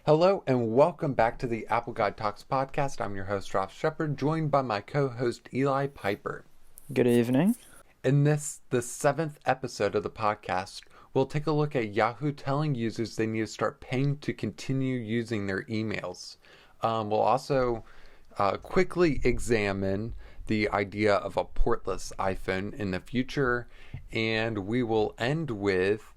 Hello and welcome back to the Apple Guide Talks podcast. I'm your host, Ross Shepard, joined by my co-host, Eli Piper. Good evening. In the seventh episode of the podcast, we'll take a look at Yahoo telling users they need to start paying to continue using their emails. We'll also quickly examine the idea of a portless iPhone in the future, and we will end with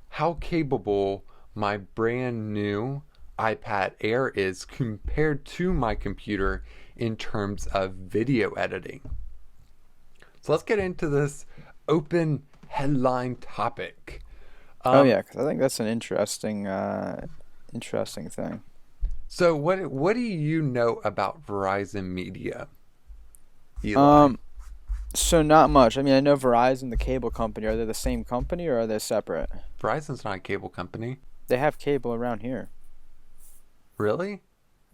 how capable my brand new iPadAir is compared to my computer in terms of video editing. So let's get into this open headline topic. Yeah, because I think that's an interesting thing. So what do you know about Verizon Media, Eli? So not much. I mean, I know Verizon, the cable company. Are they the same company or are they separate? Verizon's not a cable company. They have cable around here. Really?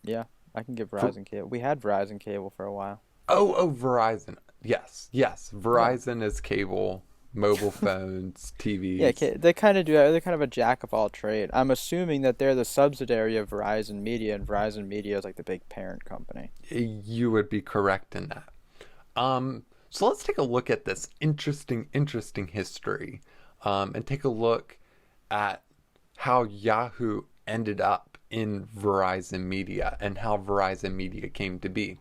Yeah, I can give Verizon cable. We had Verizon cable for a while. Oh, Verizon. Yes. Verizon is cable, mobile phones, TVs. Yeah, they kind of do. They're kind of a jack of all trade. I'm assuming that they're the subsidiary of Verizon Media, and Verizon Media is like the big parent company. You would be correct in that. So let's take a look at this interesting history, and take a look at how Yahoo ended up in Verizon Media and how Verizon Media came to be.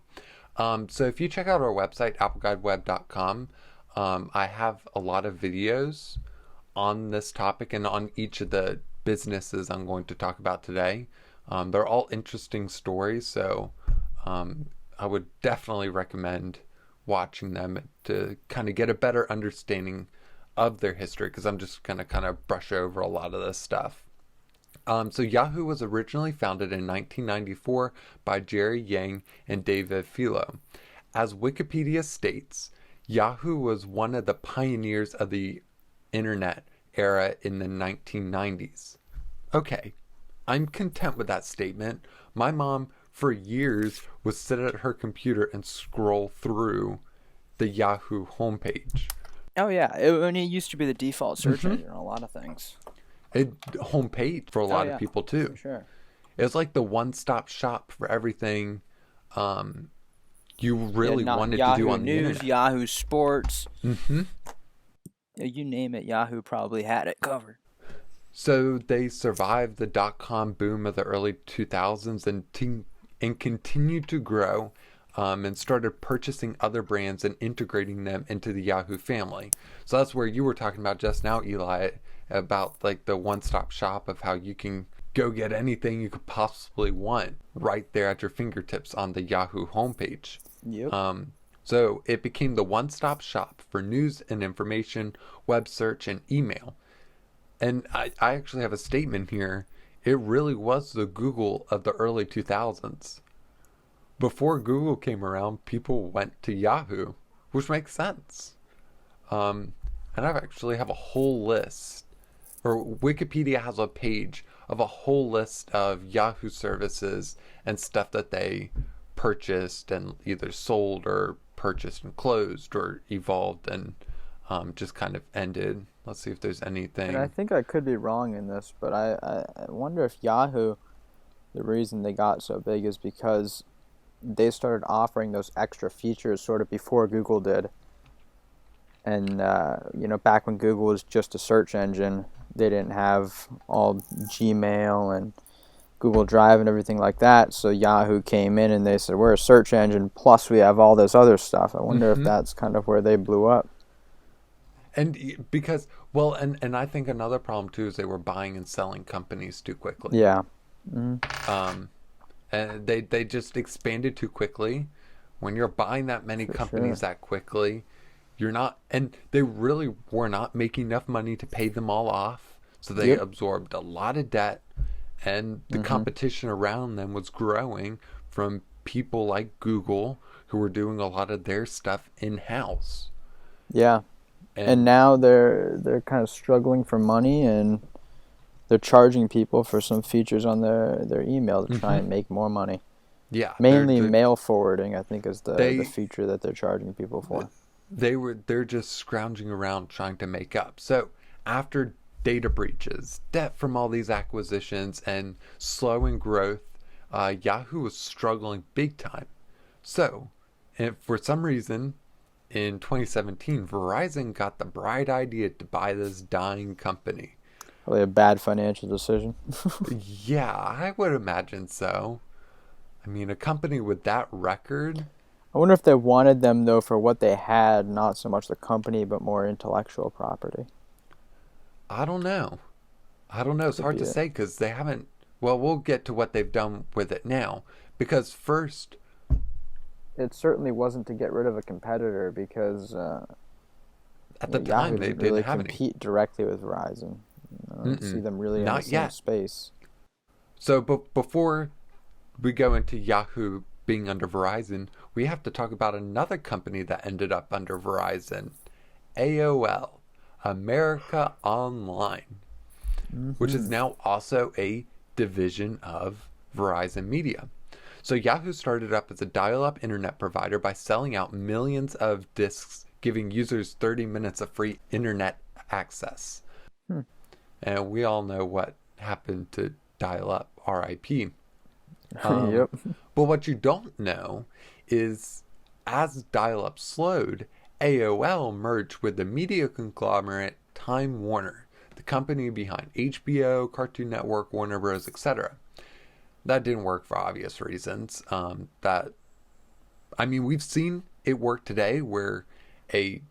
So if you check out our website, appleguideweb.com, I have a lot of videos on this topic and on each of the businesses I'm going to talk about today. They're all interesting stories, so I would definitely recommend watching them to kind of get a better understanding of their history, because I'm just going to kind of brush over a lot of this stuff. So Yahoo was originally founded in 1994 by Jerry Yang and David Filo. As Wikipedia states, Yahoo was one of the pioneers of the internet era in the 1990s. Okay, I'm content with that statement. My mom, for years, would sit at her computer and scroll through the Yahoo homepage. Oh yeah, it used to be the default search engine on a lot of things. Homepage for a lot of people too. For sure. It's like the one-stop shop for everything you really wanted to do on the internet. Yahoo Sports. Mm-hmm. You name it, Yahoo probably had it covered. So they survived the dot-com boom of the early 2000s and continued to grow, and started purchasing other brands and integrating them into the Yahoo family. So that's where you were talking about just now, Eli, about like the one-stop shop of how you can go get anything you could possibly want right there at your fingertips on the Yahoo homepage. Yep. So it became the one-stop shop for news and information, web search, and email. And I actually have a statement here. It really was the Google of the early 2000s. Before Google came around, people went to Yahoo, which makes sense. And I actually have a whole list, or Wikipedia has a page of a whole list of Yahoo services and stuff that they purchased and either sold or purchased and closed or evolved and just kind of ended. Let's see if there's anything. And I think I could be wrong in this, but I wonder if Yahoo, the reason they got so big is because they started offering those extra features sort of before Google did. And, back when Google was just a search engine, they didn't have all Gmail and Google Drive and everything like that. So Yahoo came in and they said, we're a search engine, plus we have all this other stuff. I wonder if that's kind of where they blew up. And because, well, and I think another problem too is they were buying and selling companies too quickly. Yeah. And they just expanded too quickly. When you're buying that many companies that quickly, you're not, and they really were not making enough money to pay them all off. So they absorbed a lot of debt, and the competition around them was growing from people like Google who were doing a lot of their stuff in-house. Yeah. And now they're kind of struggling for money, and they're charging people for some features on their email to try and make more money. Yeah. Mainly mail forwarding, I think, is the feature that they're charging people for. They're just scrounging around trying to make up. So after data breaches, debt from all these acquisitions, and slowing growth, Yahoo was struggling big time. So, and for some reason, in 2017, Verizon got the bright idea to buy this dying company. Probably a bad financial decision. Yeah, I would imagine so. I mean, a company with that record. I wonder if they wanted them, though, for what they had, not so much the company, but more intellectual property. I don't know. I don't know. It's Could hard be to it. say because they haven't. Well, we'll get to what they've done with it now. Because first, It certainly wasn't to get rid of a competitor because at the Yahoo time, they doesn't didn't really have any. compete directly with Verizon. I don't see Mm-mm, them really in the not same yet. space. So, before we go into Yahoo being under Verizon, we have to talk about another company that ended up under Verizon, AOL, America Online, which is Mm-hmm. now also a division of Verizon Media. So Yahoo started up as a dial-up internet provider by selling out millions of disks, giving users 30 minutes of free internet access. Hmm. And we all know what happened to dial-up, RIP. Um, Yep. but what you don't know is as dial-up slowed, AOL merged with the media conglomerate Time Warner, the company behind HBO, Cartoon Network, Warner Bros., etc. That didn't work for obvious reasons. We've seen it work today where a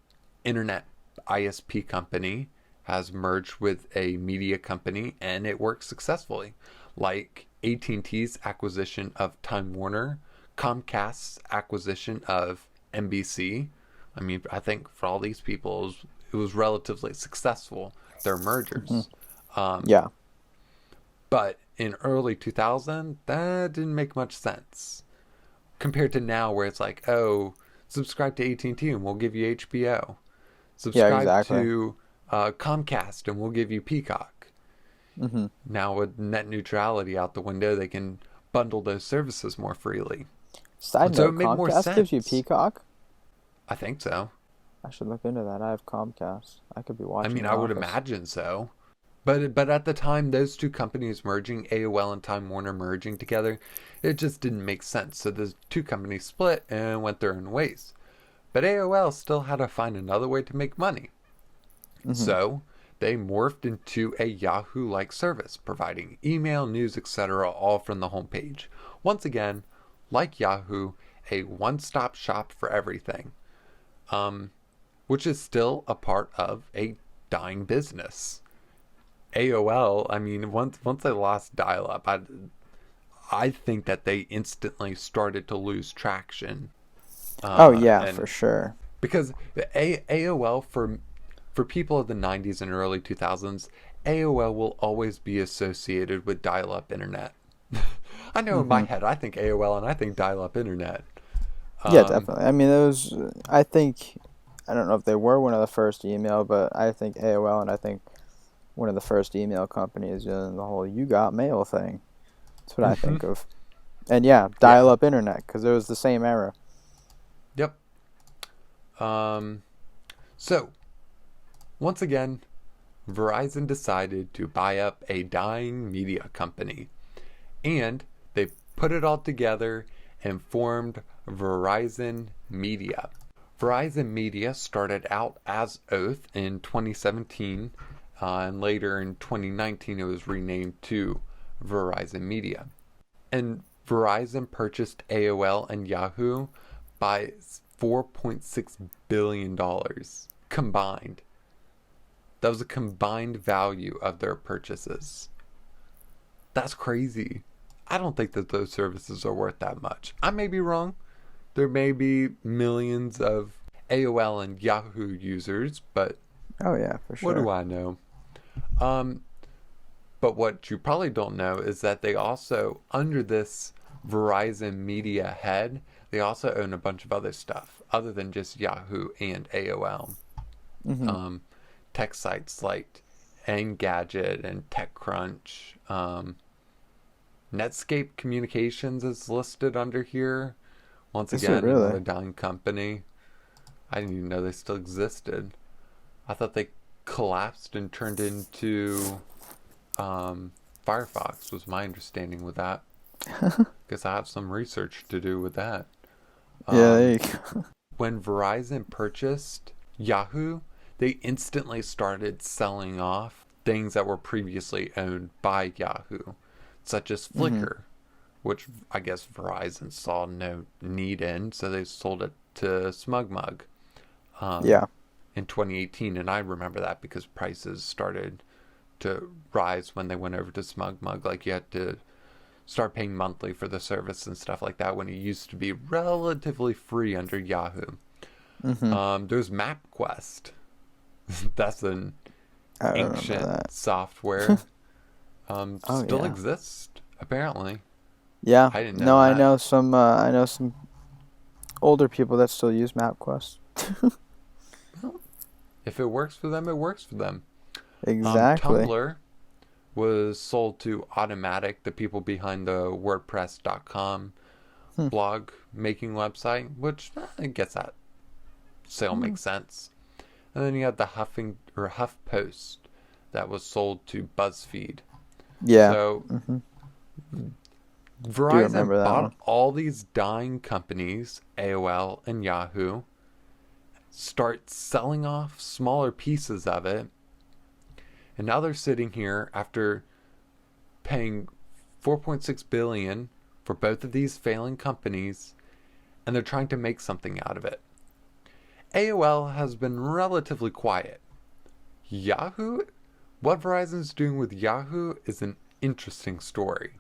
internet ISP company has merged with a media company and it works successfully, like AT&T's acquisition of Time Warner, Comcast's acquisition of NBC. I think for all these people, it was relatively successful, their Hmm. mergers. Um, Yeah. but in early 2000, that didn't make much sense compared to now, where it's like, oh, subscribe to AT&T and we'll give you HBO. Yeah, Subscribe exactly. to Comcast and we'll give you Peacock. Hmm. Now with net neutrality out the window, they can bundle those services more freely. Side And so it note, made more Comcast gives you sense. Peacock? I think so. I should look into that. I have Comcast. I could be watching The I would Office. imagine so. But at the time, those two companies merging, AOL and Time Warner merging together, it just didn't make sense. So the two companies split and went their own ways. But AOL still had to find another way to make money. Hmm. So they morphed into a Yahoo like service, providing email, news, etc., all from the homepage. Once again, like Yahoo, a one stop shop for everything, um, which is still a part of a dying business. AOL, once they lost dial up, I think that they instantly started to lose traction. Oh, yeah, for And sure. because AOL for people of the 90s and early 2000s, AOL will always be associated with dial-up internet. I know in my Hmm. head I think AOL and I think dial-up internet. Yeah, Um, definitely. I mean, those, I think, I don't know if they were one of the first email, but I think AOL and I think one of the first email companies in the whole you got mail thing. That's what I mhm, think of. And yeah, dial yeah, up internet because it was the same era. yep. Um, so once again, Verizon decided to buy up a dying media company, and they put it all together and formed Verizon Media. Verizon Media started out as Oath in 2017, and later in 2019 it was renamed to Verizon Media. And Verizon purchased AOL and Yahoo by $4.6 billion dollars combined. That was a combined value of their purchases. That's crazy. I don't think that those services are worth that much. I may be wrong. There may be millions of AOL and Yahoo users, but Oh yeah, for what do sure. I know? Um, but what you probably don't know is that they also, under this Verizon Media head, they also own a bunch of other stuff other than just Yahoo and AOL. Hmm. Um, Tech sites like Engadget and TechCrunch. Netscape Communications is listed under here. Once Is it again, really? another dying company. I didn't even know they still existed. I thought they collapsed and turned into Firefox, was my understanding with that. Guess I have some research to do with that. Yeah, there Um, you go. when Verizon purchased Yahoo, they instantly started selling off things that were previously owned by Yahoo, such as Mm-hmm. Flickr, which I guess Verizon saw no need in, so they sold it to SmugMug um, Yeah. in 2018. And I remember that because prices started to rise when they went over to SmugMug. Like you had to start paying monthly for the service and stuff like that when it used to be relatively free under Yahoo. Mm-hmm. There's MapQuest. That's an I remember ancient that. software. Oh Still yeah. exists apparently. Yeah. I didn't know No, I that. know some. I know some older people that still use MapQuest. Well, if it works for them, it works for them. Exactly. Tumblr was sold to Automatic, the people behind the WordPress.com Hmm. blog making website, which I guess that sale Hmm. makes sense. And then you had the HuffPost that was sold to BuzzFeed. Yeah. So Mm-hmm. Do Verizon remember that one. bought all these dying companies, AOL and Yahoo, start selling off smaller pieces of it, and now they're sitting here after paying 4.6 billion for both of these failing companies, and they're trying to make something out of it. AOL has been relatively quiet. Yahoo, what Verizon's doing with Yahoo is an interesting story.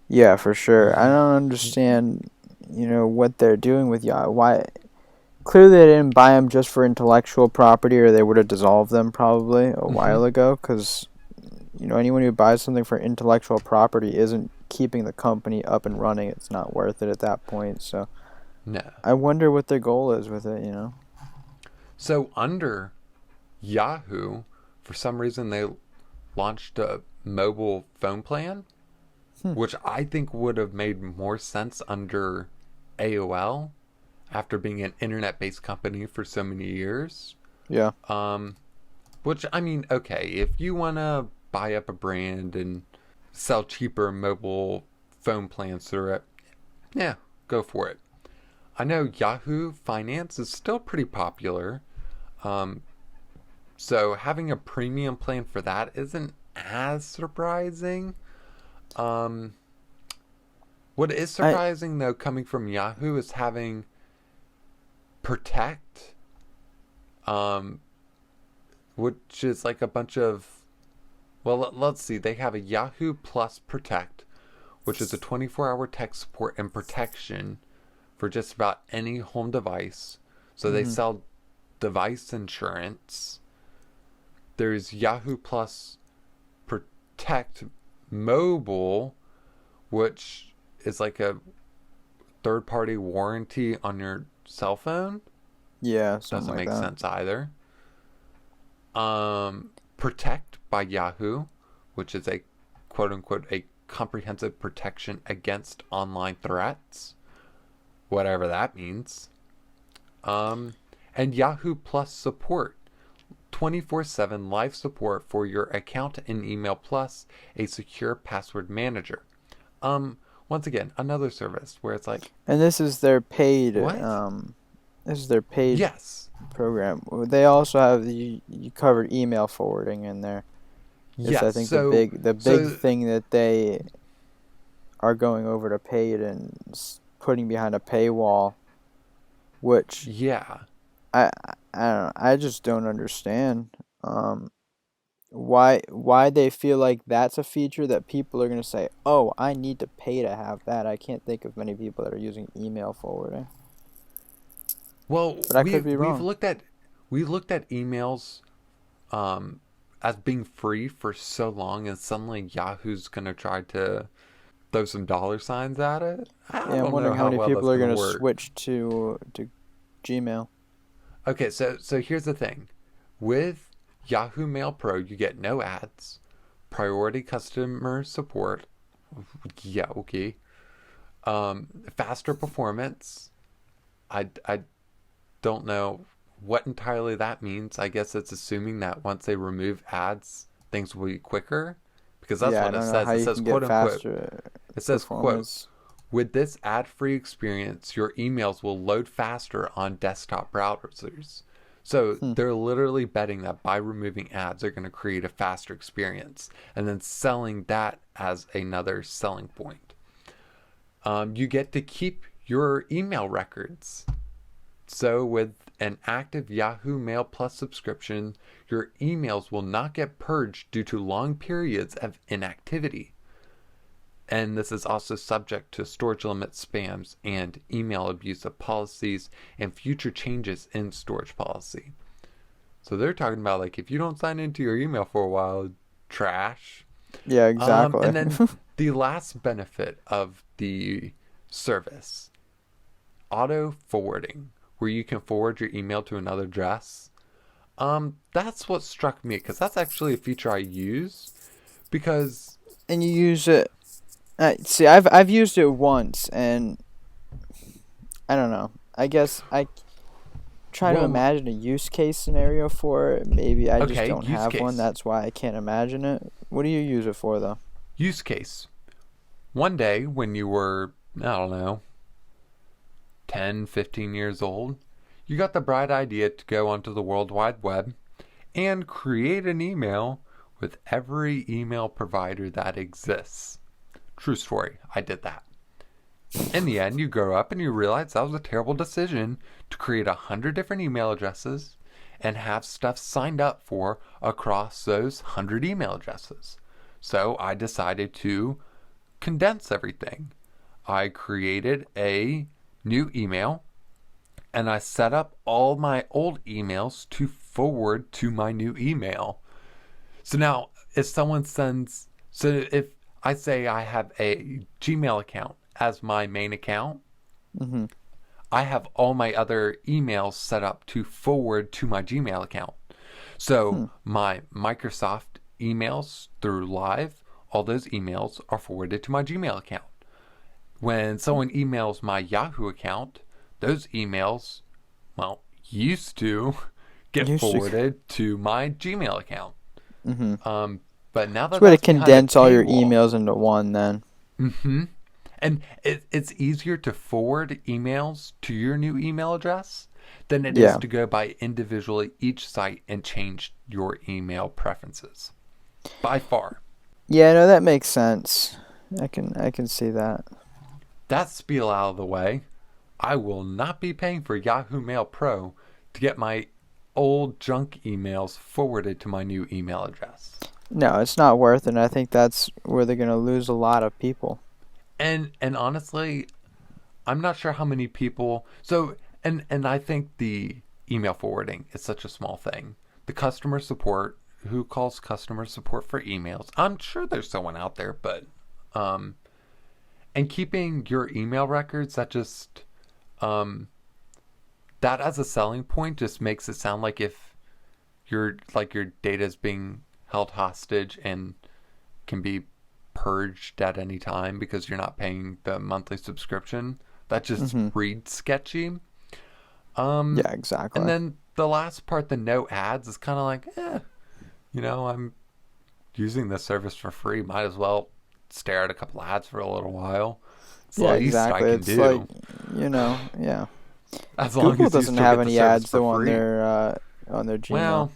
Yeah, for sure. I don't understand, what they're doing with Yahoo. Why? Clearly, they didn't buy them just for intellectual property, or they would have dissolved them probably a Mm-hmm. while ago. Because anyone who buys something for intellectual property isn't keeping the company up and running. It's not worth it at that point. So No. I wonder what their goal is with it. So under Yahoo, for some reason, they launched a mobile phone plan, Hmm. which I think would have made more sense under AOL after being an internet based company for so many years. Yeah. Um, which, I mean, okay, if you want to buy up a brand and sell cheaper mobile phone plans through it, yeah, go for it. I know Yahoo Finance is still pretty popular. Um, so having a premium plan for that isn't as surprising. Um, what is I surprising though, coming from Yahoo, is having Protect, um, which is like a bunch of. Well, let's see. They have a Yahoo Plus Protect, which is a 24-hour tech support and protection for just about any home device. So they hmm sell device insurance. There's Yahoo Plus Protect Mobile, which is like a third party warranty on your cell phone. Yeah, something Doesn't like make that. sense either. Protect by Yahoo, which is a quote unquote a comprehensive protection against online threats, whatever that means. Um, and Yahoo Plus support, 24/7 live support for your account and email, plus a secure password manager. Once again, another service where it's like, And this is their paid. what? This is their paid Yes, program. They also have you covered email forwarding in there. It's I yes. think the So, big so thing that they are going over to paid and putting behind a paywall, which yeah. I don't know, I just don't understand. Um, why they feel like that's a feature that people are gonna say, oh, I need to pay to have that. I can't think of many people that are using email forwarding, Well, but I could be wrong. we looked at emails um as being free for so long, and suddenly Yahoo's gonna try to throw some dollar signs at it. I Yeah, I'm don't know wondering how how many well that's people are gonna gonna work. switch to Gmail. Okay, so here's the thing. With Yahoo Mail Pro, you get no ads, priority customer support. Yeah, okay. Faster performance. I don't know what entirely that means, I guess it's assuming that once they remove ads, things will be quicker, because that's Yeah, I what it don't know says. how It you says, can get quote unquote, faster it says, quote, performance. with this ad-free experience, your emails will load faster on desktop browsers. So Hmm. they're literally betting that by removing ads, they're going to create a faster experience, and then selling that as another selling point. You get to keep your email records. So with an active Yahoo Mail Plus subscription, your emails will not get purged due to long periods of inactivity. And this is also subject to storage limit spams and email abusive policies and future changes in storage policy. So they're talking about, like, if you don't sign into your email for a while, trash. Yeah, exactly. And then the last benefit of the service, auto forwarding, where you can forward your email to another address. That's what struck me, because that's actually a feature I use, because And you use it. See, I've used it once, and I don't know. I guess I try to well, imagine a use case scenario for it. Maybe I just okay, don't use have one. case. That's why I can't imagine it. What do you use it for, though? Use case. One day when you were, I don't know, 10, 15 years old, you got the bright idea to go onto the World Wide Web and create an email with every email provider that exists. True story, I did that. In the end, you grow up and you realize that was a terrible decision to create 100 different email addresses and have stuff signed up for across those 100 email addresses. So I decided to condense everything. I created a new email and I set up all my old emails to forward to my new email. So now, if I say I have a Gmail account as my main account, Mm-hmm. I have all my other emails set up to forward to my Gmail account. So Hmm. my Microsoft emails through Live, all those emails are forwarded to my Gmail account. When someone emails my Yahoo account, those emails, well, used to get Used to. forwarded to my Gmail account. Mm-hmm. But now It's a that way to that's behind a condense all your paywall, emails into one. Then. mm-hmm, and it's easier to forward emails to your new email address than it is Yeah. to go by individually each site and change your email preferences. By far. Yeah. No, that makes sense. I can see that. That spiel out of the way, I will not be paying for Yahoo Mail Pro to get my old junk emails forwarded to my new email address. No, it's not worth it. And I think that's where they're gonna lose a lot of people. And honestly, I'm not sure how many people. So and I think the email forwarding is such a small thing. The customer support, who calls customer support for emails? I'm sure there's someone out there, but um, and keeping your email records, um, that as a selling point just makes it sound like if your data is being held hostage and can be purged at any time because you're not paying the monthly subscription. That just Mm-hmm. reads sketchy. Um, Yeah. Exactly. and then the last part, the no ads, is kind of like, I'm using this service for free. Might as well stare at a couple ads for a little while. It's the Yeah. least I Exactly. can It's like, do. yeah. As long Google as you doesn't still have get the any service ads for though free. on their Gmail. Well,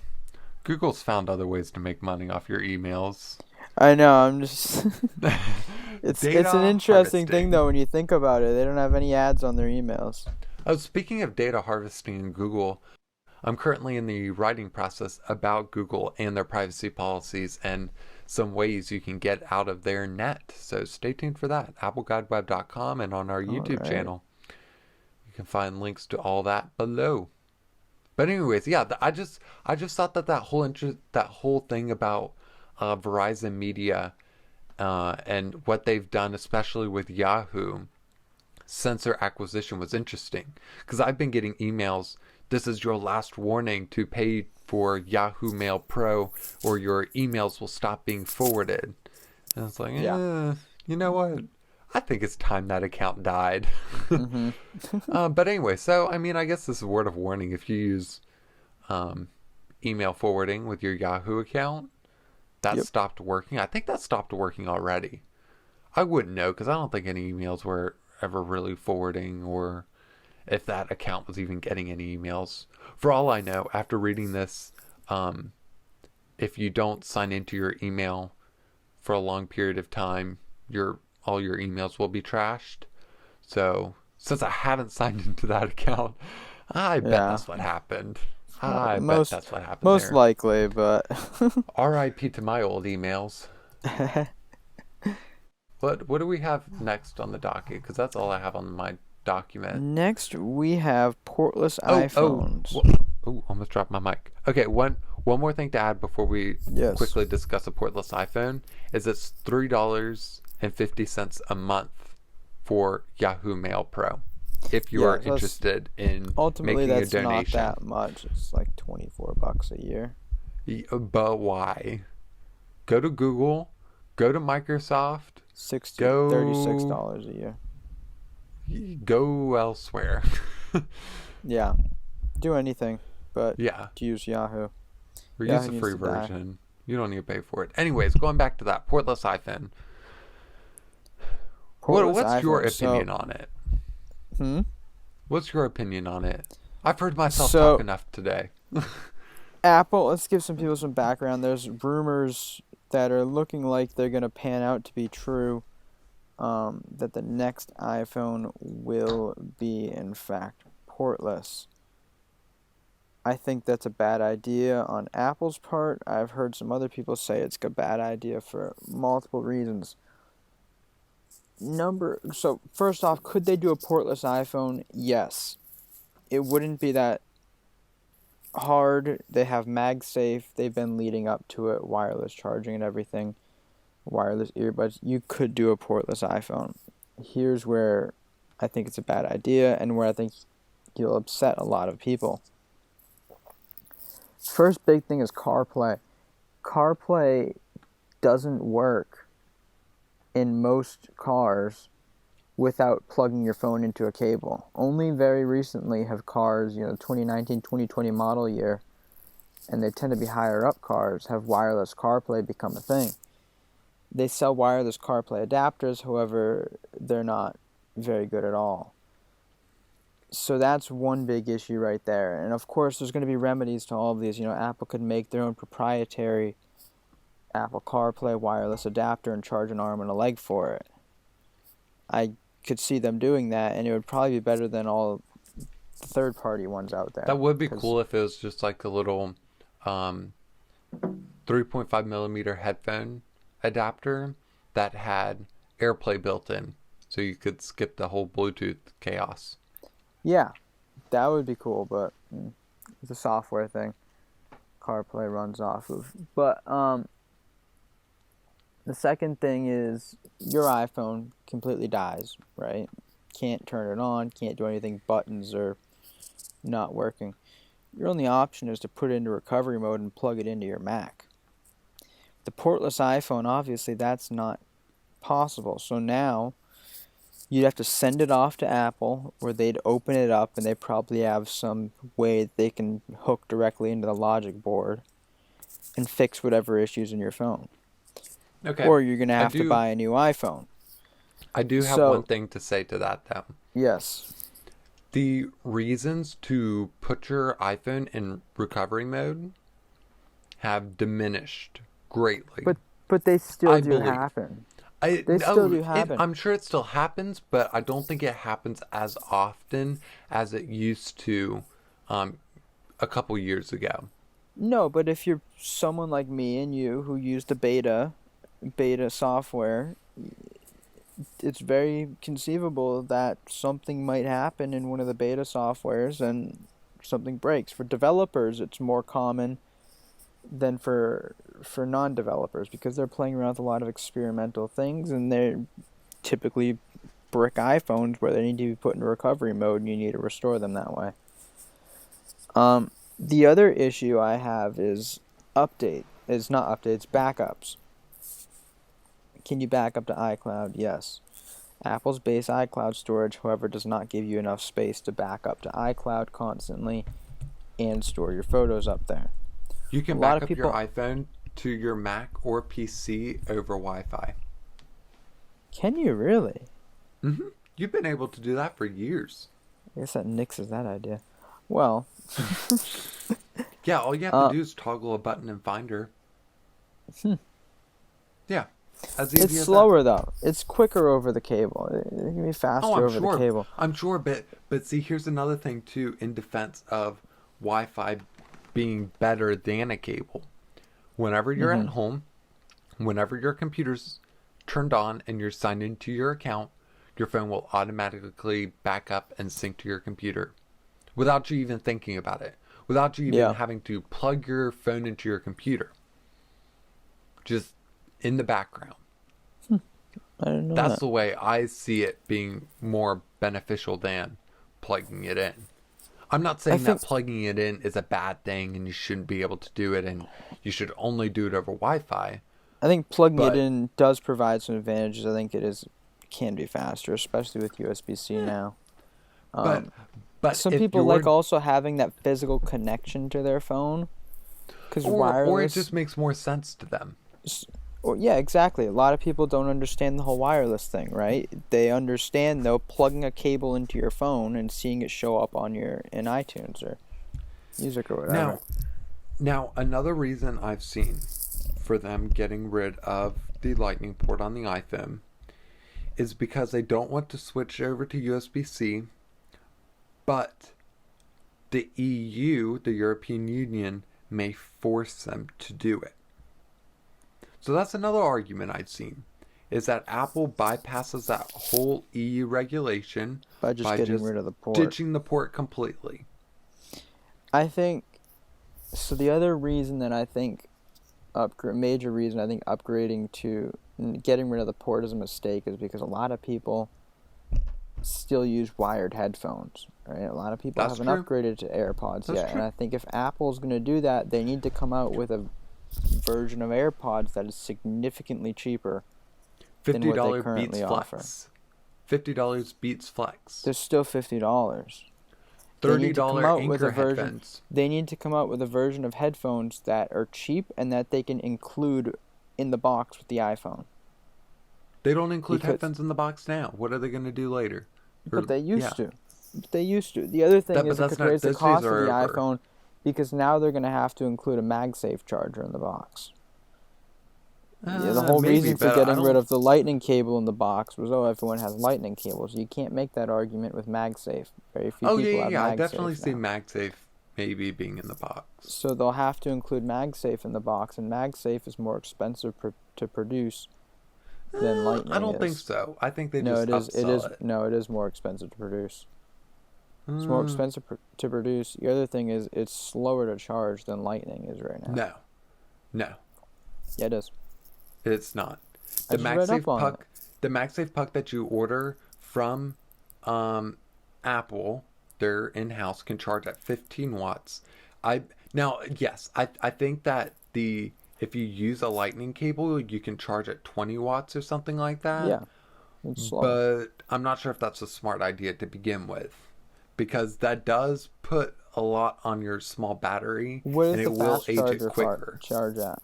Google's found other ways to make money off your emails. I know. I'm just. It's an Data interesting thing harvesting. though when you think about it. They don't have any ads on their emails. Oh, speaking of data harvesting in Google, I'm currently in the writing process about Google and their privacy policies and some ways you can get out of their net. So stay tuned for that. appleguideweb.com and on our All YouTube right. channel. You can find links to all that below. But anyways, yeah, I just thought that whole thing about Verizon Media and what they've done, especially with Yahoo, since their acquisition was interesting. Because I've been getting emails, this is your last warning to pay for Yahoo Mail Pro or your emails will stop being forwarded. And it's like, Yeah. you know what? I think it's time that account died. Mhm. But anyway, so I mean, I guess this is a word of warning. If you use um, email forwarding with your Yahoo account, that Yep. stopped working. I think that stopped working already. I wouldn't know because I don't think any emails were ever really forwarding, or if that account was even getting any emails. For all I know, after reading this, um, if you don't sign into your email for a long period of time, your all your emails will be trashed. So since I haven't signed into that account, I bet Yeah. that's what happened. I bet Most that's what happened most there. likely, but R.I.P. to my old emails. What do we have next on the docket? Because that's all I have on my document. next we have portless Oh, iPhones. oh, almost dropped my mic. Okay, one more thing to add before we Yes. quickly discuss a portless iPhone is it's $3.50 a month for Yahoo Mail Pro if you Yeah, are so that's, interested in ultimately making a that's not donation. that much. It's like $24 a year. But why? Go to Google, go to Microsoft, 60 $36 go a year. go elsewhere. Yeah. Do anything but Yeah, to use Yahoo. or use Yahoo the needs free to die. version. You don't need to pay for it. Anyways, going back to that portless iPhone. Portless What's your iPhone. opinion on it? Hmm? What's your opinion on it? I've heard myself talk So enough today. Apple, let's give some people some background. There's rumors that are looking like they're going to pan out to be true, that the next iPhone will be, in fact, portless. I think that's a bad idea on Apple's part. I've heard some other people say it's a bad idea for multiple reasons. So first off, could they do a portless iPhone? Yes. It wouldn't be that hard. They have MagSafe. They've been leading up to it, wireless charging and everything, wireless earbuds. You could do a portless iPhone. Here's where I think it's a bad idea and where I think you'll upset a lot of people. First big thing is CarPlay. CarPlay doesn't work in most cars without plugging your phone into a cable. Only very recently have cars, 2019, 2020 model year, and they tend to be higher up cars, have wireless CarPlay become a thing. They sell wireless CarPlay adapters, however, they're not very good at all. So that's one big issue right there. And of course, there's going to be remedies to all of these. Apple could make their own proprietary Apple CarPlay wireless adapter and charge an arm and a leg for it. I could see them doing that, and it would probably be better than all the third-party ones out there. That would be 'Cause cool if it was just like a little um, 3.5 millimeter headphone adapter that had AirPlay built in, so you could skip the whole Bluetooth chaos. yeah, that would be cool, but it's a software thing. CarPlay runs off of. But the second thing is your iPhone completely dies, right? Can't turn it on, can't do anything, buttons are not working. Your only option is to put it into recovery mode and plug it into your Mac. The portless iPhone, obviously, that's not possible. So now you'd have to send it off to Apple, where they'd open it up, and they probably have some way that they can hook directly into the logic board and fix whatever issues in your phone. Okay, Or you're going to I have to do. buy a new iPhone. I do have one So, thing to say to that though. yes. The reasons to put your iPhone in recovery mode have diminished greatly. But they still I do believe. happen. I They still do happen. I'm sure it still happens, but I don't think it happens as often as it used to um, a couple years ago. No, but if you're someone like me and you who use the beta software, it's very conceivable that something might happen in one of the beta softwares and something breaks. For developers, it's more common than for non-developers because they're playing around with a lot of experimental things, and they're typically brick iPhones where they need to be put into recovery mode and you need to restore them that way. The other issue I have is backups. Can you back up to iCloud? Yes. Apple's base iCloud storage, however, does not give you enough space to back up to iCloud constantly, and store your photos up there. You can A lot back of up your people iPhone to your Mac or PC over Wi-Fi. Can you really? Mm-hmm. You've been able to do that for years. I guess that nixes that idea. Well, Yeah, all you have to do is toggle a button in Finder. Yeah, as it's easy as that. slower though. It's quicker over the cable. It can be Oh, faster I'm over the sure. cable. I'm sure, but see, here's another thing too in defense of Wi-Fi being better than a cable. Whenever you're at home, whenever your computer's turned on and you're signed into your account, your phone will automatically back up and sync to your computer without you even thinking about it, without you even Yeah. having to plug your phone into your computer. Just in the background. I didn't know That's that. the way I see it being more beneficial than plugging it in. I'm not saying that think plugging it in is a bad thing and you shouldn't be able to do it and you should only do it over Wi-Fi. I think plugging it But in does provide some advantages. I think can be faster, especially with USB-C now. but Um, but some if people like you're also having that physical connection to their phone, because or it wireless. just makes more sense to them. Well, yeah, exactly. A lot of people don't understand the whole wireless thing, right? They understand though plugging a cable into your phone and seeing it show up on in iTunes or music or whatever. Now another reason I've seen for them getting rid of the Lightning port on the iPhone is because they don't want to switch over to USB-C, but the EU, the European Union, may force them to do it. So that's another argument I've seen, is that Apple bypasses that whole EU regulation By just getting rid of the port. ditching the port completely. I think so. The other reason that I think major reason I think upgrading to getting rid of the port is a mistake is because a lot of people still use wired headphones. Right? A lot of people That's haven't true. upgraded to AirPods That's yet, true. and I think if Apple's going to do that, they need to come out with a version of AirPods that is significantly cheaper than what they $50 currently beats offer. Flex. $50 beats Flex. They're still $50. $30 Anchor headphones. They need to come out with a version of headphones that are cheap and that they can include in the box with the iPhone. They don't include headphones in the box now. What are they going to do later? But they used to. They used to. The other thing is it could raise the cost of the iPhone because now they're going to have to include a MagSafe charger in the box. Yeah, the whole reason for getting rid of the lightning cable in the box was, everyone has lightning cables. You can't make that argument with MagSafe. Very few people have MagSafe I definitely see now. MagSafe maybe being in the box. So they'll have to include MagSafe in the box, and MagSafe is more expensive to produce than lightning I don't is. think so. I think they No, just it is. upsell it. No, it is more expensive to produce. It's more expensive to produce. The other thing is it's slower to charge than lightning is right now. No. Yeah, it is. It's not. I The just read up on it. The MagSafe puck that you order from Apple, their in-house, can charge at 15 watts. I think that if you use a lightning cable, you can charge at 20 watts or something like that. Yeah, it's slow. But I'm not sure if that's a smart idea to begin with, because that does put a lot on your small battery, and it will age it quicker. Charge at?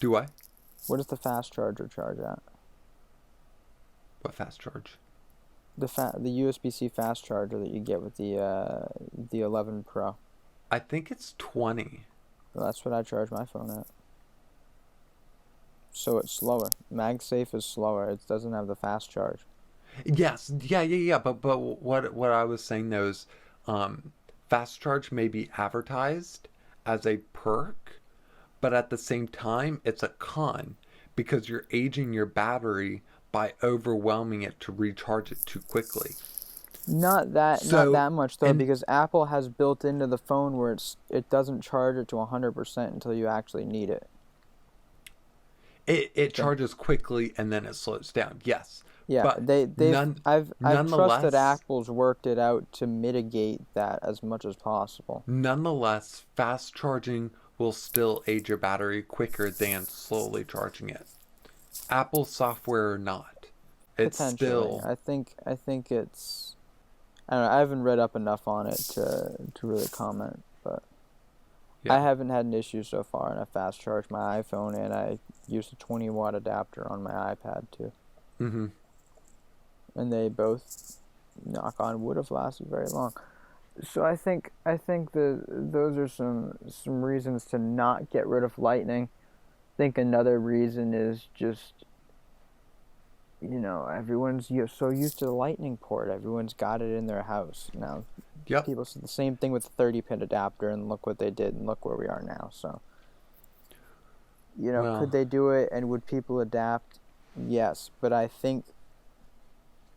Do I? What does the fast charger charge at? What fast charge? The USB-C fast charger that you get with the 11 Pro. I think it's 20. Well, that's what I charge my phone at. So it's slower. MagSafe is slower. It doesn't have the fast charge. Yes, yeah. But what I was saying though is, fast charge may be advertised as a perk, but at the same time, it's a con because you're aging your battery by overwhelming it to recharge it too quickly. Not that much though, because Apple has built into the phone where it doesn't charge it to 100% until you actually need it. It charges quickly and then it slows down. Yes. Yeah, but I've trusted Apple's worked it out to mitigate that as much as possible. Nonetheless, fast charging will still age your battery quicker than slowly charging it. Apple software or not, it's Potentially. still. I think it's I don't know, I haven't read up enough on it to really comment, but Yeah. I haven't had an issue so far, and I fast charge my iPhone, and I use a 20-watt adapter on my iPad too. Mm-hmm. And they both, knock on wood, have lasted very long. So I think those are some reasons to not get rid of Lightning. I think another reason is just, everyone's so used to the Lightning port. Everyone's got it in their house now. Yep. People said the same thing with the 30-pin adapter, and look what they did, and look where we are now. So, Well, could they do it, and would people adapt? Yes, but I think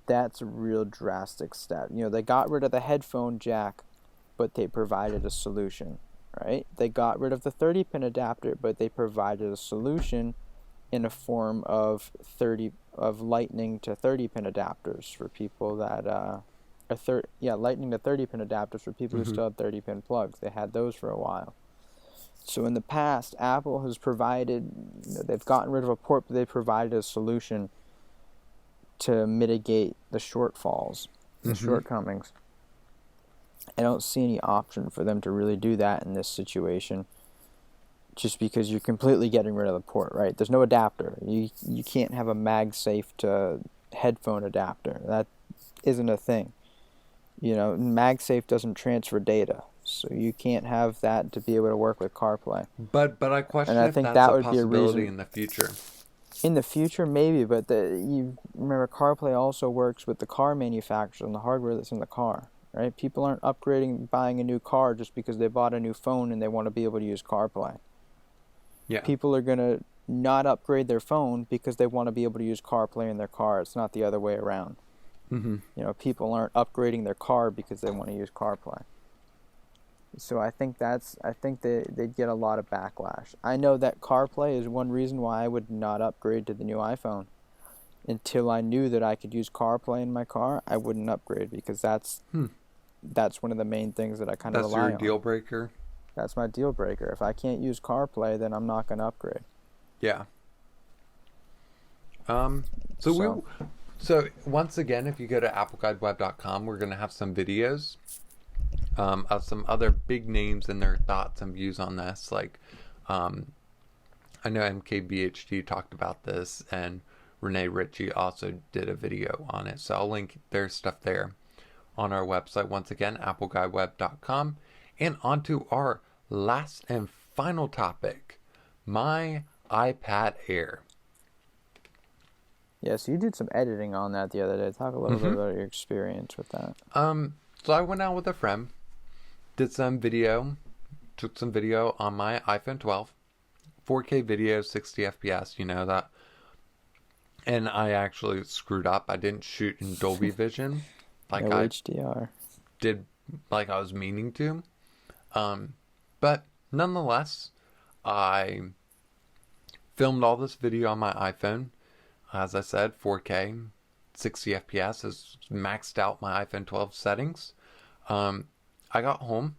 that's a real drastic step. They got rid of the headphone jack, but they provided a solution, right? They got rid of the 30-pin adapter, but they provided a solution in a form of Lightning to 30-pin adapters for people that Lightning to 30-pin adapters for people who still have 30-pin plugs. They had those for a while. So in the past, Apple has provided, they've gotten rid of a port, but they provided a solution to mitigate the shortfalls, the shortcomings. I don't see any option for them to really do that in this situation, just because you're completely getting rid of the port, right? There's no adapter. You can't have a MagSafe to headphone adapter. That isn't a thing. MagSafe doesn't transfer data, so you can't have that to be able to work with CarPlay. but I question And I if think that's that a would be a possibility reason. in the future. In the future, maybe, but you remember CarPlay also works with the car manufacturer and the hardware that's in the car, right? People aren't buying a new car just because they bought a new phone and they want to be able to use CarPlay. Yeah. People are going to not upgrade their phone because they want to be able to use CarPlay in their car. It's not the other way around. People aren't upgrading their car because they want to use CarPlay. So I think they'd get a lot of backlash. I know that CarPlay is one reason why I would not upgrade to the new iPhone. Until I knew that I could use CarPlay in my car, I wouldn't upgrade, because that's one of the main things that I kind of rely on. That's your deal breaker? That's my deal breaker. If I can't use CarPlay, then I'm not going to upgrade. Yeah. So once again, if you go to appleguideweb.com, we're going to have some videos of some other big names and their thoughts and views on this. Like, I know MKBHD talked about this, and Renee Ritchie also did a video on it. So I'll link their stuff there on our website. Once again, appleguideweb.com. And on to our last and final topic, my iPad Air. Yeah, so you did some editing on that the other day. Talk a little bit about your experience with that. So I went out with a friend, took some video on my iPhone 12, 4K video, 60 FPS, that. And I actually screwed up. I didn't shoot in Dolby Vision like no HDR. Did like I was meaning to. But nonetheless, I filmed all this video on my iPhone. As I said, 4K, 60 FPS has maxed out my iPhone 12 settings. I got home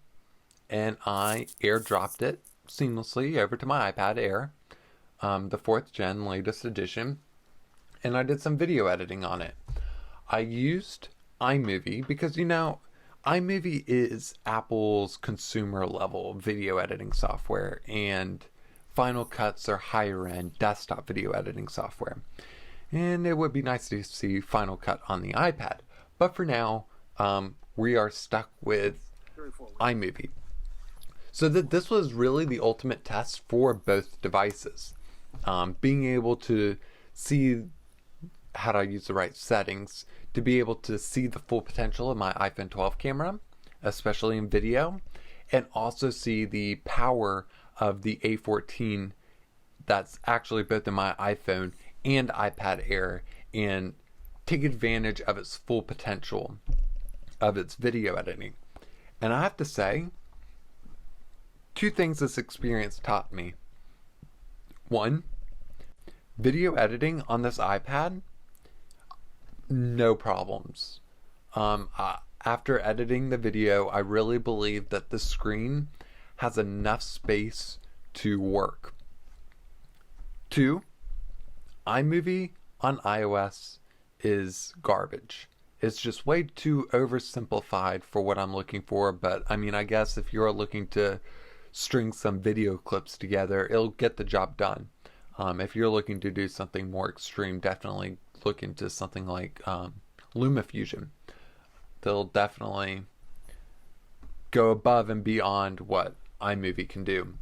and I airdropped it seamlessly over to my iPad Air, the 4th gen latest edition, and I did some video editing on it. I used iMovie because, iMovie is Apple's consumer level video editing software, and Final Cut's their higher end desktop video editing software. And it would be nice to see Final Cut on the iPad. But for now, we are stuck with iMovie. So this was really the ultimate test for both devices. Being able to see how to use the right settings, to be able to see the full potential of my iPhone 12 camera, especially in video, and also see the power of the A14 that's actually both in my iPhone and iPad Air, and take advantage of its full potential of its video editing. And I have to say, two things this experience taught me. One, video editing on this iPad, no problems. After editing the video, I really believe that the screen has enough space to work. Two, iMovie on iOS is garbage. it's just way too oversimplified for what I'm looking for. But I mean, I guess if you're looking to string some video clips together, it'll get the job done. If you're looking to do something more extreme, definitely look into something like LumaFusion. They'll definitely go above and beyond what iMovie can do.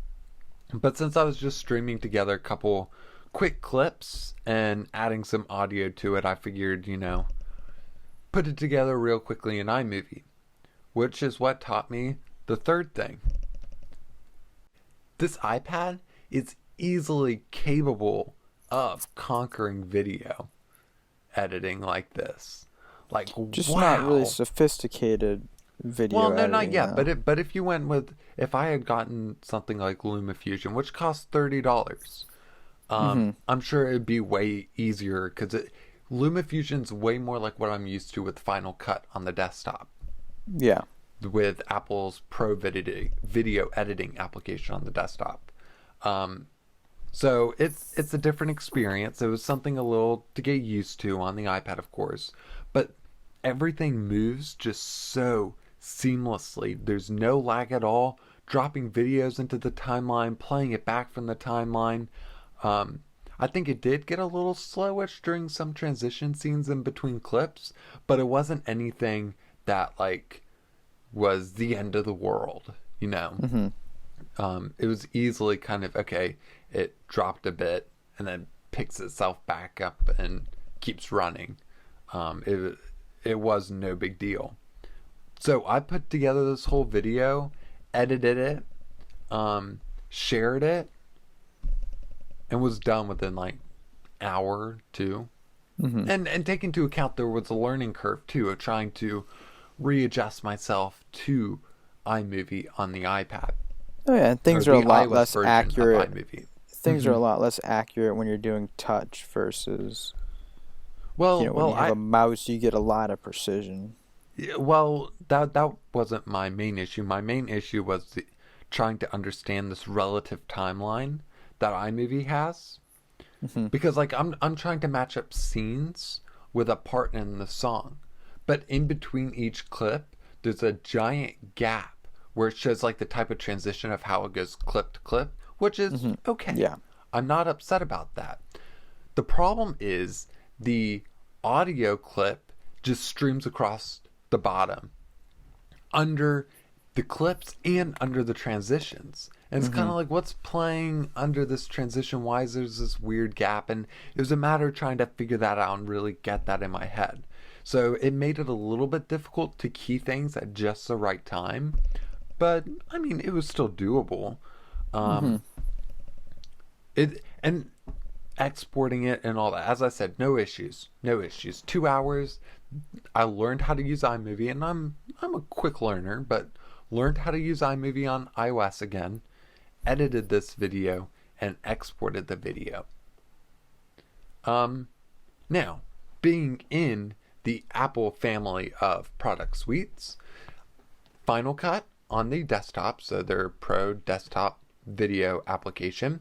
But since I was just streaming together a couple quick clips and adding some audio to it, I figured, put it together real quickly in iMovie, which is what taught me the third thing. This iPad is easily capable of conquering video editing like this. Like, Just wow. not really sophisticated video Well, no, editing, not yet. though. But if you went with, if I had gotten something like LumaFusion, which costs $30, I'm sure it'd be way easier because LumaFusion's way more like what I'm used to with Final Cut on the desktop. Yeah. With Apple's Pro video editing application on the desktop. So it's a different experience. It was something a little to get used to on the iPad, of course. But everything moves just so seamlessly. There's no lag at all. Dropping videos into the timeline, playing it back from the timeline. I think it did get a little slowish during some transition scenes in between clips, but it wasn't anything that was the end of the world, It was easily kind of, okay, it dropped a bit and then picks itself back up and keeps running. It was no big deal. So I put together this whole video, edited it, shared it, and was done within hour or two. And take into account there was a learning curve too of trying to readjust myself to iMovie on the iPad. Oh yeah, things are a lot less accurate. Things are a Mm-hmm. lot less accurate when you're doing touch versus Well, when you have a mouse, you get a lot of precision. well, that wasn't my main issue. My main issue was trying to understand this relative timeline that iMovie has, because I'm trying to match up scenes with a part in the song, but in between each clip, there's a giant gap where it shows the type of transition of how it goes clip to clip, which is okay. Yeah. I'm not upset about that. The problem is the audio clip just streams across the bottom under the clips and under the transitions. And it's kind of like, what's playing under this transition? Why is there this weird gap? And it was a matter of trying to figure that out and really get that in my head. So it made it a little bit difficult to key things at just the right time. But, I mean, it was still doable. And exporting it and all that. As I said, no issues. 2 hours. I learned how to use iMovie, and I'm a quick learner, but learned how to use iMovie on iOS again, edited this video, and exported the video. Now, being in the Apple family of product suites, Final Cut on the desktop, so their Pro desktop video application,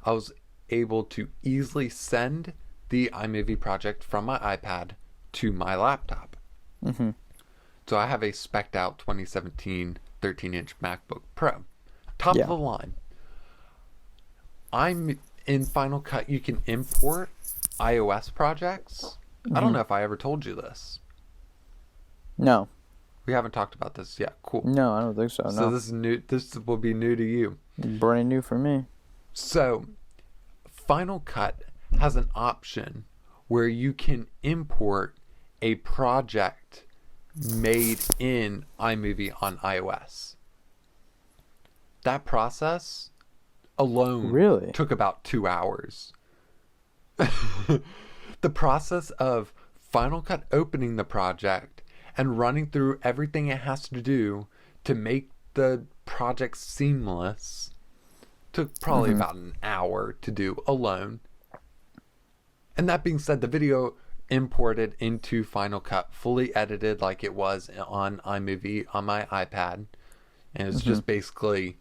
I was able to easily send the iMovie project from my iPad to my laptop. So I have a spec'd out 2017 13-inch MacBook Pro. Top of the line. I'm in Final Cut, you can import iOS projects. I don't know if I ever told you this. No. We haven't talked about this yet. Cool. No, I don't think so. So No. this is new. This will be new to you. Brand new for me. So Final Cut has an option where you can import a project made in iMovie on iOS. That process alone Really? took about 2 hours. The process of Final Cut opening the project and running through everything it has to do to make the project seamless took probably about an hour to do alone. And that being said, the video imported into Final Cut, fully edited like it was on iMovie on my iPad. And it's just basically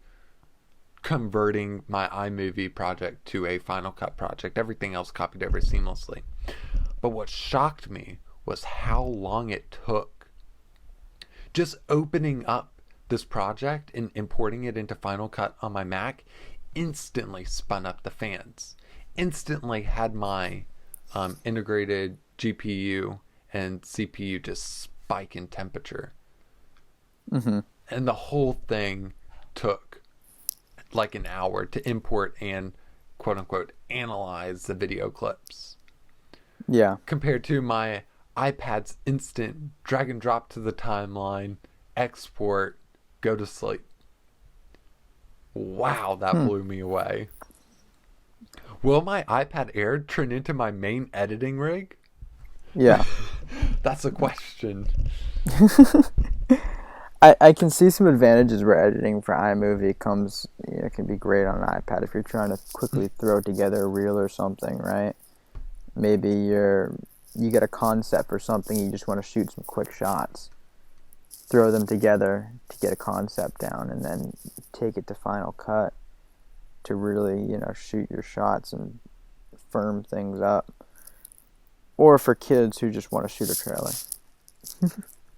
converting my iMovie project to a Final Cut project. Everything else copied over seamlessly. But what shocked me was how long it took. Just opening up this project and importing it into Final Cut on my Mac instantly spun up the fans. Instantly had my integrated GPU and CPU just spike in temperature. Mm-hmm. And the whole thing took like an hour to import and quote unquote analyze the video clips. Yeah. Compared to my iPad's instant drag and drop to the timeline, export, go to sleep. Wow, that blew me away. Will my iPad Air turn into my main editing rig? Yeah. That's a question. I can see some advantages where editing for iMovie comes, it can be great on an iPad if you're trying to quickly throw together a reel or something, right? Maybe you get a concept or something, you just want to shoot some quick shots. Throw them together to get a concept down, and then take it to Final Cut to really, shoot your shots and firm things up. Or for kids who just want to shoot a trailer.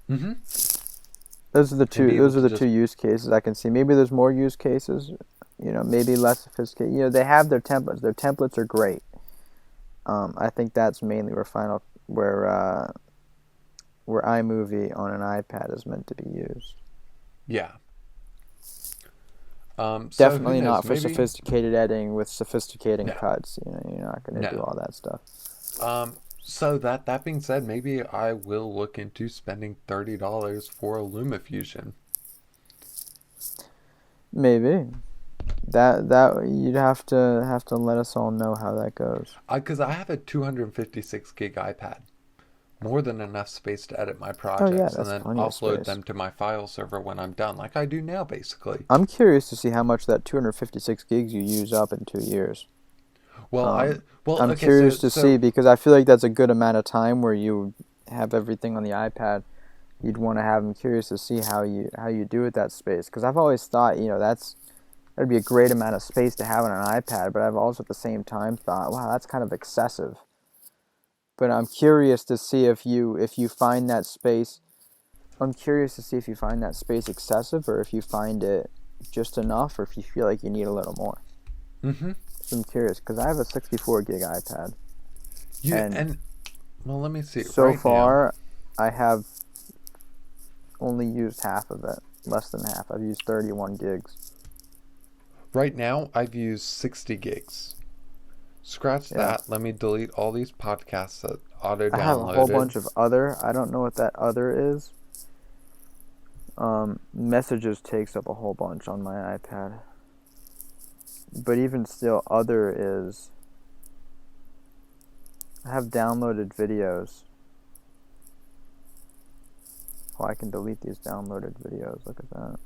Mm-hmm. Those are the two use cases I can see. Maybe there's more use cases, maybe less sophisticated. They have their templates. Their templates are great. I think that's mainly where iMovie on an iPad is meant to be used. Yeah. Definitely not for sophisticated editing with sophisticated cuts. You're not going to do all that stuff. So that being said, maybe I will look into spending $30 for a LumaFusion. Maybe. That you'd have to let us all know how that goes. Because I have a 256 gig iPad, more than enough space to edit my projects and then upload them to my file server when I'm done, like I do now, basically. I'm curious to see how much that 256 gigs you use up in 2 years. I'm curious to see, because I feel like that's a good amount of time where you have everything on the iPad. You'd want to have. I'm curious to see how you do with that space, because I've always thought that'd be a great amount of space to have on an iPad, but I've also at the same time thought, wow, that's kind of excessive. But I'm curious to see if you find that space. I'm curious to see if you find that space excessive, or if you find it just enough, or if you feel like you need a little more. Mm-hmm. So I'm curious, because I have a 64 gig iPad. Let me see. So far, I have only used half of it, less than half. I've used 31 gigs. Right now, I've used 60 gigs. Scratch that. Let me delete all these podcasts that auto-downloaded. I have a whole bunch of other. I don't know what that other is. Messages takes up a whole bunch on my iPad. But even still, other is... I have downloaded videos. Oh, I can delete these downloaded videos. Look at that.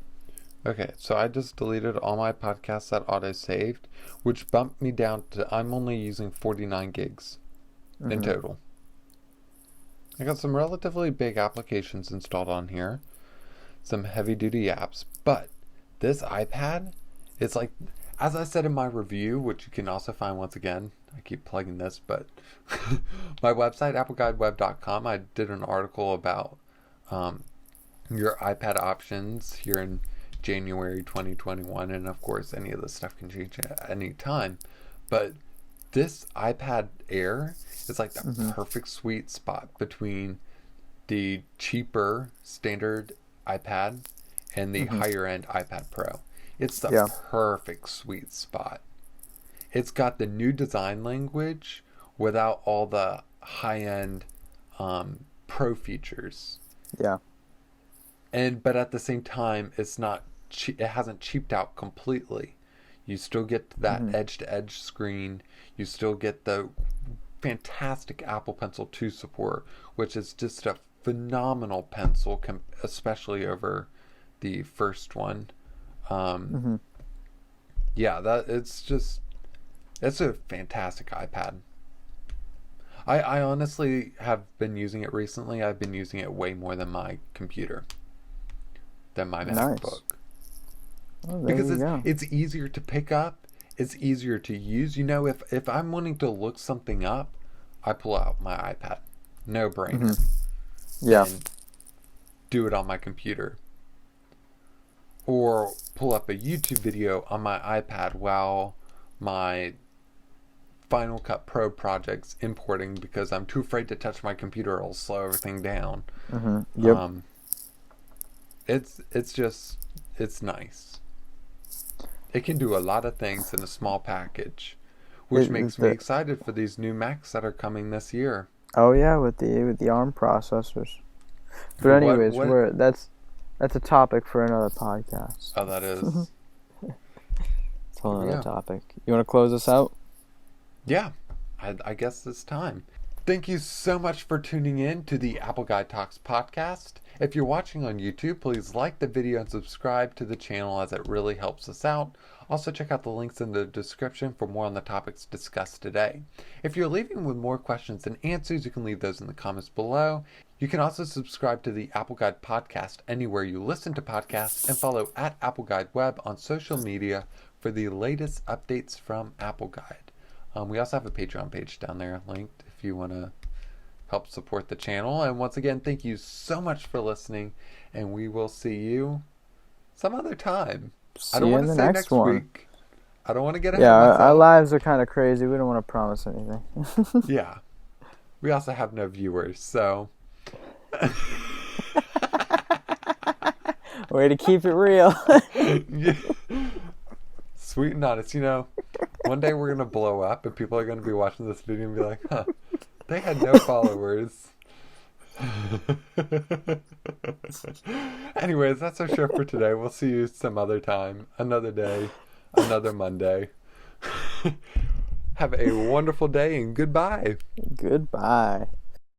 Okay, so I just deleted all my podcasts that auto-saved, which bumped me down to... I'm only using 49 gigs in total. I got some relatively big applications installed on here. Some heavy-duty apps. But this iPad, it's like... As I said in my review, which you can also find once again, I keep plugging this, but my website, appleguideweb.com, I did an article about your iPad options here in January 2021, and of course any of this stuff can change at any time. But this iPad Air is like the perfect sweet spot between the cheaper standard iPad and the higher end iPad Pro. It's the perfect sweet spot. It's got the new design language without all the high-end pro features. Yeah. But at the same time, it's not. It hasn't cheaped out completely. You still get that edge-to-edge screen. You still get the fantastic Apple Pencil 2 support, which is just a phenomenal pencil, especially over the first one. It's a fantastic iPad. I honestly have been using it recently. I've been using it way more than my computer, than my MacBook. Well, because it's easier to pick up, it's easier to use. If I'm wanting to look something up, I pull out my iPad. no brainer, Yeah. and do it on my computer. Or pull up a YouTube video on my iPad while my Final Cut Pro project's importing because I'm too afraid to touch my computer. It'll slow everything down. Yep. It's nice. It can do a lot of things in a small package, which makes me excited for these new Macs that are coming this year. Oh yeah, with the ARM processors. But anyways, that's a topic for another podcast. Oh, that is. It's a whole other topic. You want to close us out? Yeah, I guess it's time. Thank you so much for tuning in to the Apple Guy Talks podcast. If you're watching on YouTube, please like the video and subscribe to the channel as it really helps us out. Also, check out the links in the description for more on the topics discussed today. If you're leaving with more questions than answers, you can leave those in the comments below. You can also subscribe to the Apple Guide podcast anywhere you listen to podcasts and follow at Apple Guide Web on social media for the latest updates from Apple Guide. We also have a Patreon page down there linked if you want to help support the channel. And once again, thank you so much for listening, and we will see you some other time. See you in the next one. Week. I don't want to get ahead of myself. Our lives are kind of crazy. We don't want to promise anything. Yeah. We also have no viewers, so... Way to keep it real. Yeah. Sweet and honest, one day we're going to blow up and people are going to be watching this video and be like, huh, they had no followers. Anyways, that's our show for today. We'll see you some other time, another day, another Monday. Have a wonderful day and goodbye. Goodbye.